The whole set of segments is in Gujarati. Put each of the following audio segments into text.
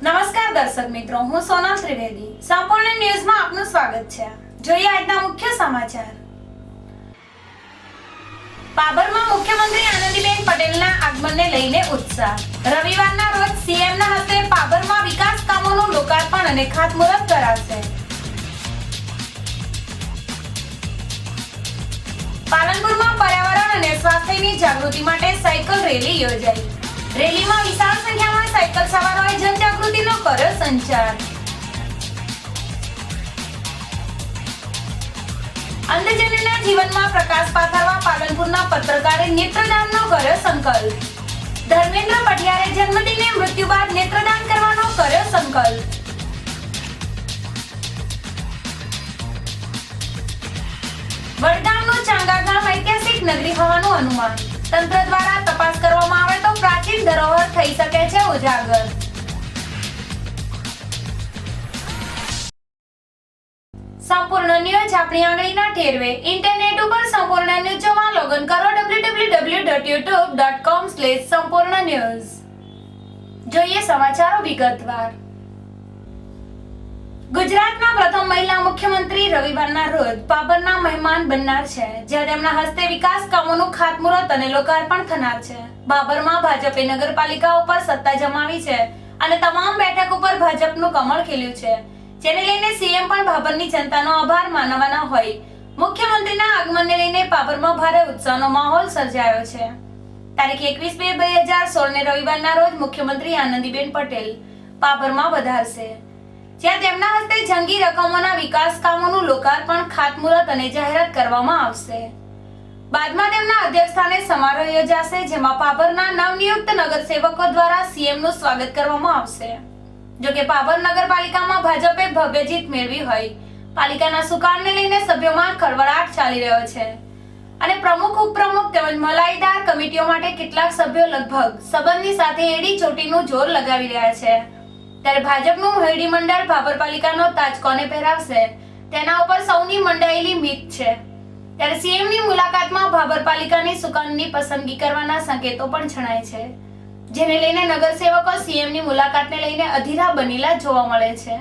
નમસ્કાર દર્શક મિત્રો, હું સોનલ ત્રિવેદી. સંપૂર્ણ ન્યૂઝમાં આપનું સ્વાગત છે. જોઈએ આજના મુખ્ય સમાચાર. પાબરમાં મુખ્યમંત્રી આનંદીબેન પટેલના આગમનને લઈને ઉત્સાહ. રવિવારના રોજ સીએમના હસ્તે પાબરમાં વિકાસ કામોનું લોકાર્પણ અને ખાતમુહૂર્ત કરાશે. પાલનપુરમાં પર્યાવરણ અને સ્વાસ્થ્યની જાગૃતિ માટે સાયકલ રેલી યોજાઈ. રેલીમાં વિશાળ સંખ્યામાં સાયકલ સવારોએ જનજાગૃતિનો કર્યો સંચાર. અંધજનના જીવનમાં પ્રકાશ પાથરવા પાલનપુરના પત્રકારે નેત્રદાનનો કર્યો સંકલ્પ. ધર્મેન્દ્ર પઢિયારે જન્મદિને મૃત્યુ બાદ નેત્રદાન કરવાનો કર્યો સંકલ્પ. વડગામનું ચાંગા ગામ ઐતિહાસિક નગરી હોવાનું અનુમાન. તંત્ર દ્વારા તપાસ કરવામાં આવે તો પ્રાચીન ધરોહર થઈ શકે છે ઉજાગર. સંપૂર્ણ ન્યૂઝ આપણી આંગળીના ઠેરવે. ઇન્ટરનેટ ઉપર સંપૂર્ણ ન્યૂઝ જોવા લોગિન કરો www.youtube.com/સંપૂર્ણ જોઈએ સમાચારો વિગતવાર. ગુજરાતના પ્રથમ મહિલા મુખ્યમંત્રી રવિવારના રોજ પાબરના મહેમાન બનનાર છે, જ્યાં તેમના હસ્તે વિકાસ કામોનું ખાતમુહૂર્ત અને લોકાર્પણ થનાર છે. બાબરમાં ભાજપે નગરપાલિકા ઉપર સત્તા જમાવી છે અને તમામ બેઠક ઉપર ભાજપનું કમળ ખીલ્યું છે, જેને લઈને સીએમ પણ બાબરની જનતાનો આભાર માનવાના હોય. મુખ્યમંત્રીના આગમનને લઈને પાબરમાં ભારે ઉત્સાહનો માહોલ સર્જાયો છે. તારીખ 21/2/2016 ને રવિવારના રોજ મુખ્યમંત્રી આનંદીબેન પટેલ પાબરમાં વધારશે, જ્યાં તેમના હસ્તે જંગી રકમોના વિકાસ કામોનું લોકાર્પણ, ખાતમુહૂર્ત અને જાહેરાત કરવામાં આવશે. બાદમાં તેમના અધ્યક્ષસ્થાને સમારોહ યોજાશે, જેમાં પાબરના નવનિયુક્ત નગરસેવકો દ્વારા સીએમનું સ્વાગત કરવામાં આવશે. જોકે પાબર નગરપાલિકામાં ભાજપે ભવ્ય જીત મેળવી હોય, પાલિકાના સુકાનને લઈને સભ્યોમાં ખળબળાટ ચાલી રહ્યો છે અને પ્રમુખ, ઉપપ્રમુખ તેમજ મલાઈદાર કમિટીઓ માટે કેટલાક સભ્યો લગભગ સંબંધની સાથે એડી ચોટીનું જોર લગાવી રહ્યા છે. ત્યારે ભાજપનું મોરડી મંડળ ભાબર પાલિકાનો તાજ કોને પહેરાવશે તેના ઉપર સૌની મંડાયેલી મીત છે. ત્યારે સીએમની મુલાકાતમાં ભાબર પાલિકાની સુકાનની પસંદગી કરવાના સંકેતો પણ જણાય છે, જેને લઈને નગરસેવકો સીએમની મુલાકાતને લઈને અધીરા બનેલા જોવા મળે છે.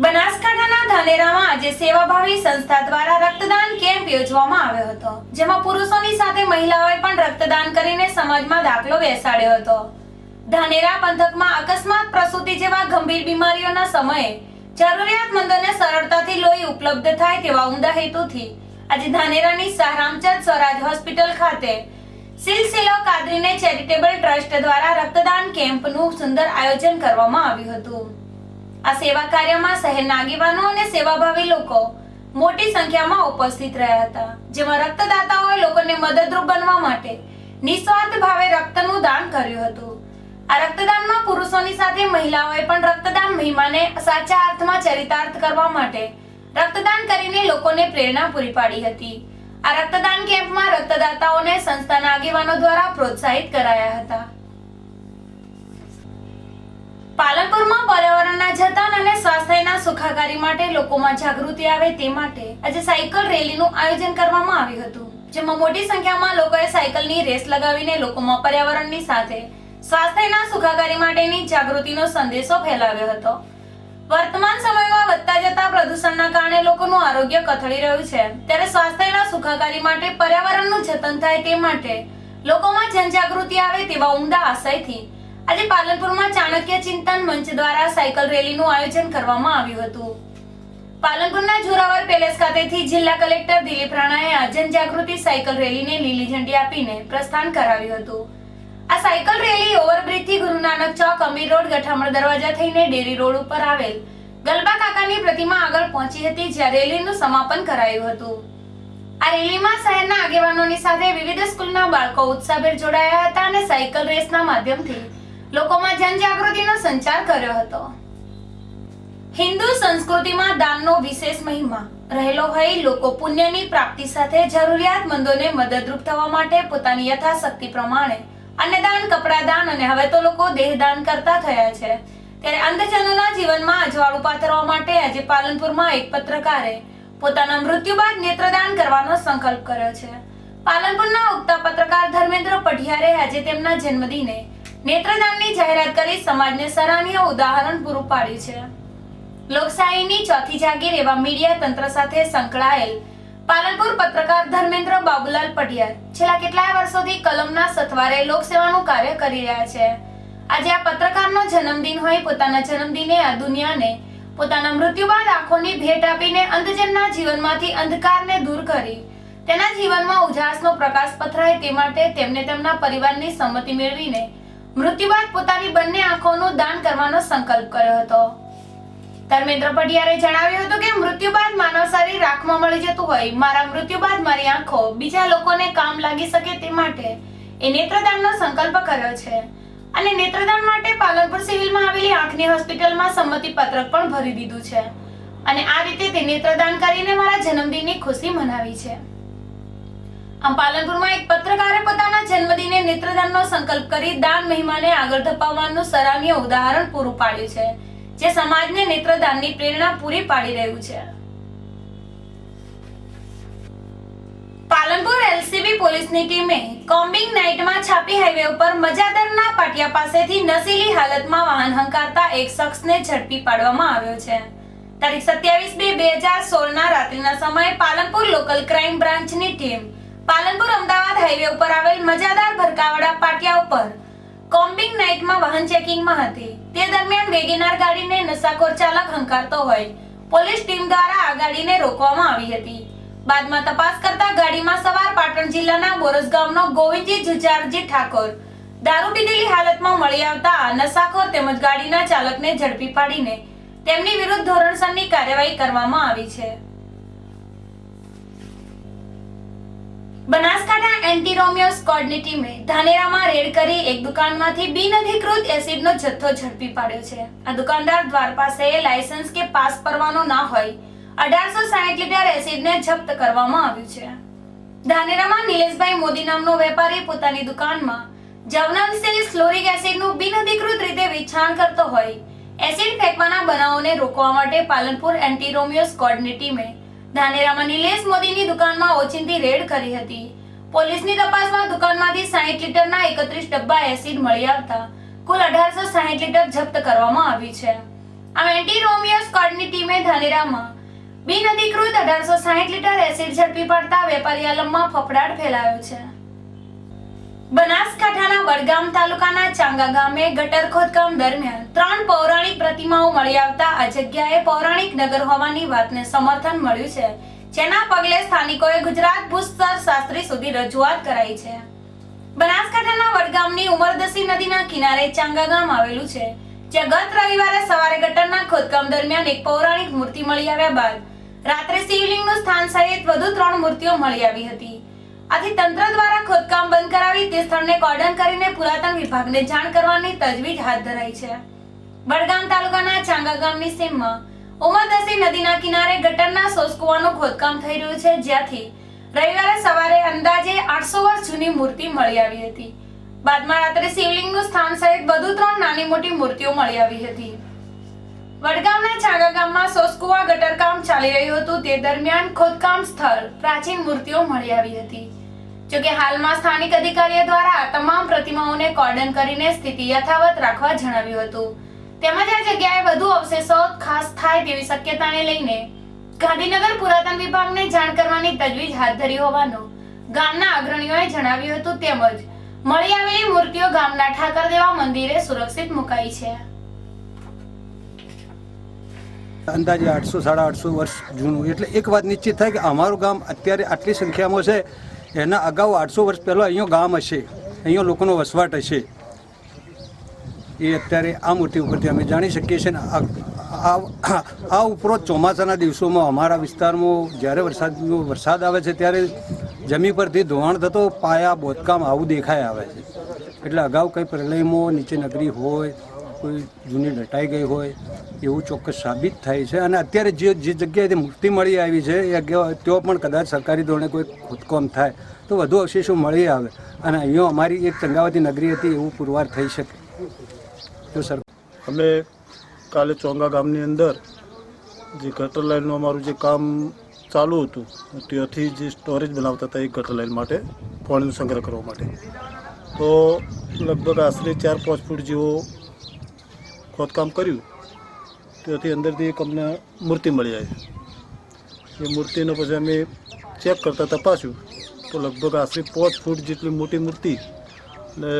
બનાસકાંઠાના ધાનેરામાં આજે સેવાભાવી સંસ્થા દ્વારા રક્તદાન કેમ્પ યોજવામાં આવ્યો હતો, જેમાં પુરુષોની સાથે મહિલાઓએ પણ રક્તદાન કરીને સમાજમાં દાખલો બેસાડ્યો હતો. ધાનેરા પંથકમાં અકસ્માત, પ્રસૂતિ જેવા ગંભીર બીમારીઓના સમયે જરૂરિયાતમંદોને સરળતાથી લોહી ઉપલબ્ધ થાય તેવા ઉમદા હેતુથી આજે ધાનેરાની શાહરામચંદ સ્વરાજ હોસ્પિટલ ખાતે સિલસિલો કાદરીને ચેરિટેબલ ટ્રસ્ટ દ્વારા રક્તદાન કેમ્પનું સુંદર આયોજન કરવામાં આવ્યું હતું. આ સેવા કાર્યમાં શહેરના આગેવાનો અને સેવાભાવી લોકો મોટી સંખ્યામાં ઉપસ્થિત રહ્યા હતા, જેમાં રક્તદાતાઓએ લોકોને મદદરૂપ બનવા માટે નિસ્વાર્થ ભાવે રક્તનું દાન કર્યું હતું. આ રક્તદાનમાં પુરુષોની સાથે મહિલાઓએ પણ રક્તદાન મહિમાને સાચા અર્થમાં ચરિતાર્થ કરવા માટે રક્તદાન કરીને લોકોને પ્રેરણા પૂરી પાડી હતી. આ રક્તદાન કેમ્પમાં રક્તદાતાઓને સંસ્થાના આગેવાનો દ્વારા પ્રોત્સાહિત કરાયા હતા. પાલનપુરમાં પર્યાવરણના જતન અને સ્વાસ્થ્યના સુખાકારી માટે લોકોમાં જાગૃતિ આવે તે માટે આજે સાયકલ રેલીનું આયોજન કરવામાં આવ્યું હતું, જેમાં મોટી સંખ્યામાં લોકોએ સાયકલની રેસ લગાવીને લોકોમાં પર્યાવરણની સાથે સ્વાસ્થ્યના સુખાકારી માટેની જાગૃતિનો સંદેશો ફેલાવ્યો હતો. વર્તમાન સમયમાં વધતા જતા પ્રદૂષણના કારણે લોકોનું આરોગ્ય કથળી રહ્યું છે, ત્યારે સ્વાસ્થ્યના સુખાકારી માટે પર્યાવરણનું જતન થાય તે માટે લોકોમાં જનજાગૃતિ આવે તેવા ઉમદા આશયથી આજે પાલનપુરમાં ચાણક્ય ચિંતન મંચ દ્વારા સાયકલ રેલીનું આયોજન કરવામાં આવ્યું હતું. પાલનપુરના જોરાવર પેલેસ ખાતેથી જિલ્લા કલેક્ટર દિલીપ રાણાએ આ જનજાગૃતિ સાયકલ રેલીને લીલી ઝંડી આપીને પ્રસ્થાન કરાવ્યું હતું. આ સાયકલ રેલી ઓવરબ્રિજથી ગુરુ નાનક ચોક, અમીર રોડ, ગઠામણ દરવાજા થઈને ડેરી રોડ ઉપર આવેલ ગલબા કાકાની પ્રતિમા આગળ પહોંચી હતી, જ્યાં રેલીનું સમાપન કરાયું હતું. આ રેલીમાં શહેરના આગેવાનોની સાથે વિવિધ સ્કૂલના બાળકો ઉત્સાહભેર જોડાયા હતા અને સાયકલ રેસના માધ્યમથી લોકોમાં જનજાગૃતિનો સંચાર કર્યો હતો. હિન્દુ સંસ્કૃતિમાં દાનનો વિશેષ મહિમા રહેલો હોય, લોકો પુણ્યની પ્રાપ્તિ સાથે જરૂરિયાતમંદોને મદદરૂપ થવા માટે પોતાની યથાશક્તિ પ્રમાણે અન્નદાન, કપડાદાન અને હવે તો લોકો દેહદાન કરતા થયા છે. ત્યારે અંધજનોના જીવનમાં અજવાળું પાથરવા માટે આજે પાલનપુરમાં એક પત્રકારે પોતાના મૃત્યુ બાદ નેત્રદાન કરવાનો સંકલ્પ કર્યો છે. પાલનપુરના ઉગતા પત્રકાર ધર્મેન્દ્ર પઢિયારે આજે તેમના જન્મદિને નેત્રદાનની જાહેરાત કરી સમાજને સરાહનીય ઉદાહરણ પૂરું પાડ્યું છે. લોકશાહીની ચોથી જાગીર એવા મીડિયા તંત્ર સાથે સંકળાયેલ પાલનપુર પત્રકાર ધર્મેન્દ્ર બાબુલાલ પટિયાર છેલ્લા કેટલાય વર્ષોથી કલમના સથવારે લોકસેવાનું કાર્ય કરી રહ્યા છે. આજે આ પત્રકારનો જન્મદિન હોય પોતાના જન્મદિને આ દુનિયાને પોતાના મૃત્યુ બાદ આંખોની ભેટ આપીને અંધજનના જીવનમાંથી અંધકારને દૂર કરી તેના જીવનમાં ઉજાસનો પ્રકાશ પથરાય તે માટે તેમને તેમના પરિવારની સંમતિ મેળવીને મૃત્યુ બાદ પોતાની બંને આંખોનું દાન કરવાનો સંકલ્પ કર્યો હતો. ધર્મેન્દ્ર પટિયારે જણાવ્યું હતું કે મૃત્યુ બાદ માનવ શરીર આંખમાં મળી જતું હોય, મારા મૃત્યુ બાદ મારી આંખો બીજા લોકોને કામ લાગી શકે તે માટે એ નેત્રદાનનો સંકલ્પ કર્યો છે અને નેત્રદાન માટે પાલનપુર સિવિલમાં આવેલી આંખની હોસ્પિટલમાં સંમતિ પત્રક પણ ભરી દીધું છે અને આ રીતે તે નેત્રદાન કરીને મારા જન્મદિનની ખુશી મનાવી છે. આમ પાલનપુરમાં એક પત્રકારે પોતાના જન્મદિને નેત્રદાનનો સંકલ્પ કરી દાન મહિમાને આગળ ધપાવવાનું સરાહનીય ઉદાહરણ પૂરું પાડ્યું છે, જે સમાજને નેત્રદાનની પ્રેરણા પૂરી પાડી રહ્યું છે. પાલનપુર એલસીબી પોલીસની ટીમે કોમ્બિંગ નાઇટમાં છાપી હાઈવે ઉપર મજાદરના પાટિયા પાસેથી નશીલી હાલતમાં વાહન હંકારતા એક શખ્સને ઝડપી પાડવામાં આવ્યો છે. તારીખ 27/2/2016 ના રાત્રિના સમયે પાલનપુર લોકલ ક્રાઇમ બ્રાન્ચની ટીમ પાલનપુર અમદાવાદ હાઈવે ઉપર આવેલ મજાદાર ભરકાવાડા પાટિયા ઉપર કોમ્બિંગ નાઇટમાં વાહન ચેકિંગમાં હતી. તે દરમિયાન વેગેનાર ગાડીને નશાખોર ચાલક હંકારતો હોય પોલીસ ટીમ દ્વારા આ ગાડીને રોકવામાં આવી હતી. બાદમાં તપાસ કરતા ગાડીમાં સવાર પાટણ જિલ્લાના બોરસ ગામનો ગોવિંદજી જુજારજી ઠાકોર દારૂ પીધેલી હાલતમાં મળી આવતા નશાખોર તેમજ ગાડીના ચાલકને ઝડપી પાડીને તેમની વિરુદ્ધ ધોરણસરની કાર્યવાહી કરવામાં આવી છે. બનાસકાંઠા એન્ટી રોમિયો સ્ક્વોડની ટીમે ધાનેરામાં રેડ કરી એક દુકાનમાંથી બિનઅધિકૃત એસિડનો જથ્થો ઝડપી પાડ્યો છે. આ દુકાનદાર દ્વાર પાસે લાયસન્સ કે પાસ પરવાનો ના હોય 1860 લીટર એસિડને જપ્ત કરવામાં આવ્યું છે. ધાનેરામાં નિલેશભાઈ મોદી નામનો વેપારી પોતાની દુકાનમાં જવનાંશિલ સ્લોરિક એસિડનું બિનઅધિકૃત રીતે વેચાણ કરતો હોય એસિડ ફેંકવાના બનાવોને રોકવા માટે પાલનપુર એન્ટી રોમિયો સ્ક્વોડની ટીમે ધાનેરામાં નિલેશ મોદીની દુકાનમાં ઓચિંતી રેડ કરી હતી. પોલીસની તપાસમાં દુકાનમાંથી 60 લીટરના 31 ડબ્બા એસિડ મળી આવતા કુલ 1860 લીટર જપ્ત કરવામાં આવ્યું છે. આ એન્ટી રોમિયો સ્ક્વોડની ટીમે ધાનેરામાં બિનઅધિકૃત 1860 લીટર એસિડ ઝડપી પાડતા વેપારી આલમમાં ફફડાટ ફેલાયો છે. બનાસકાંઠાના વડગામ તાલુકાના ચાંગા ગામે ગટર ખોદકામ દરમિયાન 3 પૌરાણિક પ્રતિમાઓ મળી આવતા આ જગ્યાએ પૌરાણિક નગર હોવાની વાતને સમર્થન મળ્યું છે, જેના પગલે સ્થાનિકોએ ગુજરાત ભૂસ્તર શાસ્ત્રી સુધી રજૂઆત કરાઈ છે. બનાસકાંઠાના વડગામની ઉમરદસી નદીના કિનારે ચાંગા ગામ આવેલું છે, જ્યાં ગત રવિવારે સવારે ગટરના ખોદકામ દરમિયાન એક પૌરાણિક મૂર્તિ મળી આવ્યા બાદ રાત્રે શિવલિંગનું સ્થાન સહિત વધુ 3 મૂર્તિઓ મળી આવી હતી. આથી તંત્ર દ્વારા ખોદકામ બંધ કરાવી તે સ્થળને કોર્ડન કરીને પુરાતન વિભાગને જાણ કરવાની તજવીજ હાથ ધરાઈ છે. વડગામ તાલુકાના ચાંગા ગામની સીમમાં ઉમરદસી નદીના કિનારે ગટરના સોસકુવાનું ખોદકામ થઈ રહ્યું છે, જ્યાંથી રવિવારે સવારે અંદાજે 800 વર્ષ જૂની મૂર્તિ મળી આવી હતી. બાદમાં રાત્રે શિવલિંગનું સ્થાન સહિત વધુ 3 નાની મોટી મૂર્તિઓ મળી આવી હતી. વડગામના ચાંગા ગામમાં સોસકુવા ગટરકામ ચાલી રહ્યું હતું તે દરમિયાન ખોદકામ સ્થળ પ્રાચીન મૂર્તિઓ મળી આવી હતી. જોકે હાલમાં સ્થાનિક અધિકારીઓ દ્વારા તમામ પ્રતિમાઓને કોર્ડન કરીને સ્થિતિ યથાવત રાખવા જણાવ્યું હતું. તેમજ આ જગ્યાએ વધુ અવશેષો ખાસ થાય તેવી શક્યતાને લઈને ગાંધીનગર પુરાતન વિભાગને જાણ કરવાની તજવીજ હાથ ધરી હોવાનું ગામના અગ્રણીઓએ જણાવ્યું હતું. તેમજ મળી આવેલી મૂર્તિઓ ગામના ઠાકરદેવા મંદિરે સુરક્ષિત મુકાઈ છે. અંદાજે 800-850 વર્ષ જૂનું, એટલે એક વાત નિશ્ચિત થાય કે અમારું ગામ અત્યારે આટલી સંખ્યામાં છે, એના અગાઉ 800 વર્ષ પહેલાં અહીંયા ગામ હશે, અહીંયા લોકોનો વસવાટ હશે, એ અત્યારે આ મૂર્તિ ઉપરથી અમે જાણી શકીએ છીએ. આ ઉપરોક્ત ચોમાસાના દિવસોમાં અમારા વિસ્તારમાં જ્યારે વરસાદ આવે છે ત્યારે જમીન પરથી ધોવાણ થતો પાયા બોધકામ આવું દેખાય આવે છે. એટલે અગાઉ કંઈ પ્રલયમાં નીચે નગરી હોય, કોઈ જૂની દટાઈ ગઈ હોય એવું ચોક્કસ સાબિત થાય છે. અને અત્યારે જે જગ્યાએથી મૂર્તિ મળી આવી છે એ તેઓ પણ કદાચ સરકારી ધોરણે કોઈ ખોદકામ થાય તો વધુ અવશેષો મળી આવે અને અહીંયા અમારી એક ચંગાવતી નગરી હતી એવું પુરવાર થઈ શકે. તો સર અમે કાલે ચોંગા ગામની અંદર જે ગટર લાઇનનું અમારું જે કામ ચાલુ હતું ત્યાંથી જે સ્ટોરેજ બનાવતા હતા એ ગટર લાઇન માટે પાણીનો સંગ્રહ કરવા માટે, તો લગભગ આશરે 4-5 ફૂટ જેવો ખોદકામ કર્યું. ત્યાંથી અંદરથી એક અમને મૂર્તિ મળી આવી. એ મૂર્તિને પછી અમે ચેક કરતાં તપાસ્યું તો લગભગ આશરે 5 ફૂટ જેટલી મોટી મૂર્તિ અને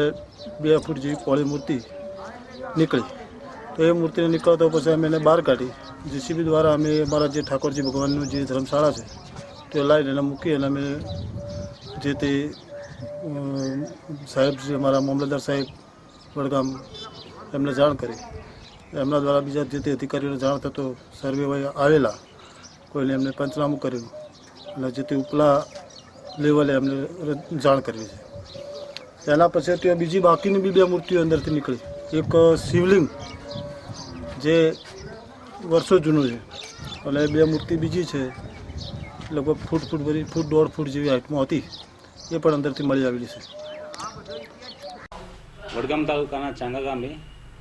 2 ફૂટ જેવી પહોળી મૂર્તિ નીકળી. તો એ મૂર્તિને નીકળતો પછી અમે એને બહાર કાઢી. JCB દ્વારા અમે અમારા જે ઠાકોરજી ભગવાનનું જે ધર્મશાળા છે તે લાવીને એને મૂકી અને અમે જે તે સાહેબ જે અમારા મામલતદાર સાહેબ વડગામ એમને જાણ કરી. એમના દ્વારા બીજા જે તે અધિકારીઓને જાણ થતો સર્વેભાઈ આવેલા, કોઈને એમને પંચનામું કર્યું અને જે તે ઉપલા લેવલે એમને જાણ કરવી છે. એના પછી ત્યાં બીજી બાકીની 2 મૂર્તિઓ અંદરથી નીકળી. એક શિવલિંગ જે વર્ષો જૂનું છે અને 2 મૂર્તિ બીજી છે લગભગ ફૂટ 1.5 ફૂટ જેવી હાઇટમાં હતી, એ પણ અંદરથી મળી આવેલી છે. વડગામ તાલુકાના ચાંગા ગામે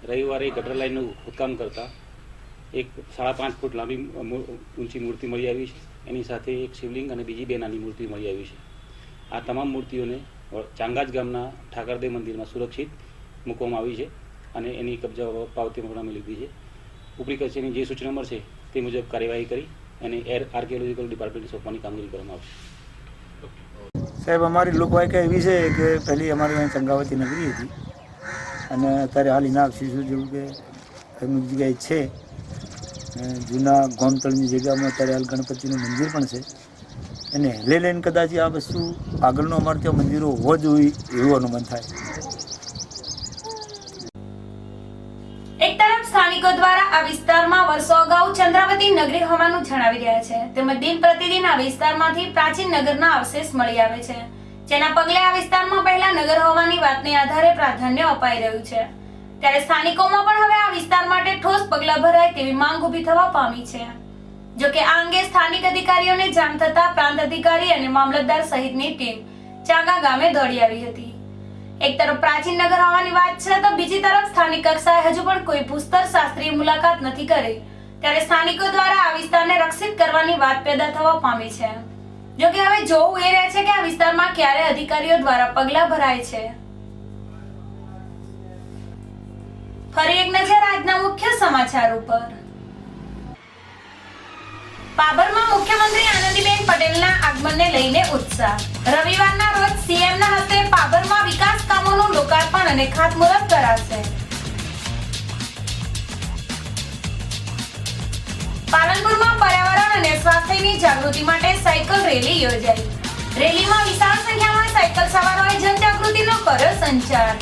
રવિવારે ગટર લાઇનનું ખોદકામ કરતા એક 5.5 ફૂટ લાંબી ઊંચી મૂર્તિ મળી આવી છે. એની સાથે એક શિવલિંગ અને બીજી 2 નાની મૂર્તિ મળી આવી છે. આ તમામ મૂર્તિઓને ચાંગાજ ગામના ઠાકરદેવ મંદિરમાં સુરક્ષિત મૂકવામાં આવી છે અને એની કબજા પાવતી પણ અમે લીધી છે. ઉપરી કચેરીની જે સૂચના મળશે તે મુજબ કાર્યવાહી કરી અને આર્કિયોલોજીકલ ડિપાર્ટમેન્ટને સોંપવાની કામગીરી કરવામાં આવશે. સાહેબ, અમારી લોકવાયકા એવી છે કે પહેલી અમારી અહીં ચંગાવતી નગરી હતી અને અત્યારે હાલ એના અવશેષો જેવું કે અમુક જગ્યાએ છે. જૂના ગોમતળની જગ્યામાં અત્યારે હાલ ગણપતિનું મંદિર પણ છે. અને લઈને કદાચ આ વસ્તુ આગળનો અમારે ત્યાં મંદિરો હોવો જોઈએ એવું અનુમાન થાય. એક તરફ સ્થાનિકો દ્વારા આ વિસ્તારમાં વર્ષો અગાઉ ચંદ્રાવતી નગરી હોવાનું જણાવી રહ્યા છે, તેમજ દિન પ્રતિદિન આ વિસ્તારમાંથી પ્રાચીન નગરના અવશેષ મળી આવે છે, જેના પગલે આ વિસ્તારમાં પહેલા નગર હોવાની વાતને આધારે પ્રાધાન્ય અપાઈ રહ્યું છે. ત્યારે સ્થાનિકોમાં પણ હવે આ વિસ્તાર માટે ઠોસ પગલાં ભરાય તેવી માંગ ઊભી થવા પામી છે. જો કે આ અંગે સ્થાનિક અધિકારીઓને જાણ થતા પ્રાંત અધિકારી અને મામલતદાર સહિતની ટીમ ચાંગા ગામે દોડી આવી હતી. એક તરફ પ્રાચીન નગર હોવાની વાત છે તો બીજી તરફ સ્થાનિક કક્ષાએ હજુ પણ કોઈ ભૂસ્તર શાસ્ત્રીય મુલાકાત નથી કરી. ત્યારે સ્થાનિકો દ્વારા આ વિસ્તારને રક્ષિત કરવાની વાત પેદા થવા પામી છે. જો કે હવે જોવું એ રહે છે કે આ વિસ્તારમાં ક્યારે અધિકારીઓ દ્વારા પગલાં ભરાય છે. ફરી એક નજર આજના મુખ્ય સમાચાર ઉપર. પાબરમાં મુખ્યમંત્રી આનંદીબેન પટેલના આગમનને લઈને ઉત્સાહ. રવિવારના રોજ સીએમના હસ્તે પાબરમાં વિકાસ કામોનું લોકાર્પણ અને ખાતમુહૂર્ત કરાશે. પાલનપુરમાં પર્યાવરણ અને સ્વાસ્થ્યની જાગૃતિ માટે સાયકલ રેલી યોજાઈ. રેલીમાં વિશાળ સંખ્યામાં સાયકલ સવારોએ જનજાગૃતિનો કર્યો સંચાર.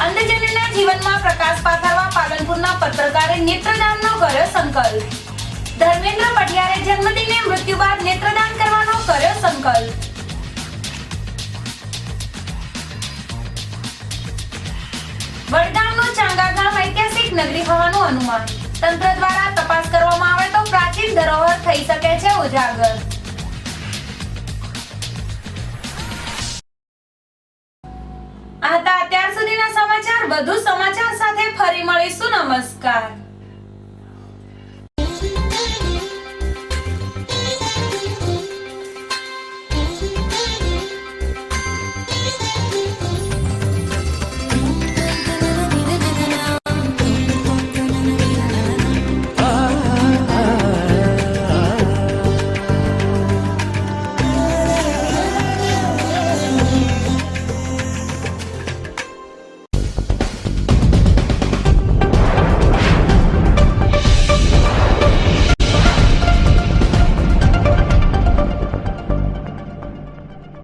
અંધજનના જીવનમાં પ્રકાશ પાથરવા પાલનપુરના પત્રકારે નેત્રદાનનો કર્યો સંકલ્પ. ધર્મેન્દ્ર પટિયારે જન્મદિને મૃત્યુ બાદ નેત્રદાન કરવાનો કર્યો સંકલ્પ. વડગામનું ચાંગા ગામ ઐતિહાસિક નગરી હોવાનું અનુમાન. તંત્ર દ્વારા તપાસ કરવામાં આવે તો પ્રાચીન ધરોહર થઈ શકે છે ઉજાગર. આ હતા અત્યાર સુધીના સમાચાર. વધુ સમાચાર સાથે ફરી મળીશું. નમસ્કાર.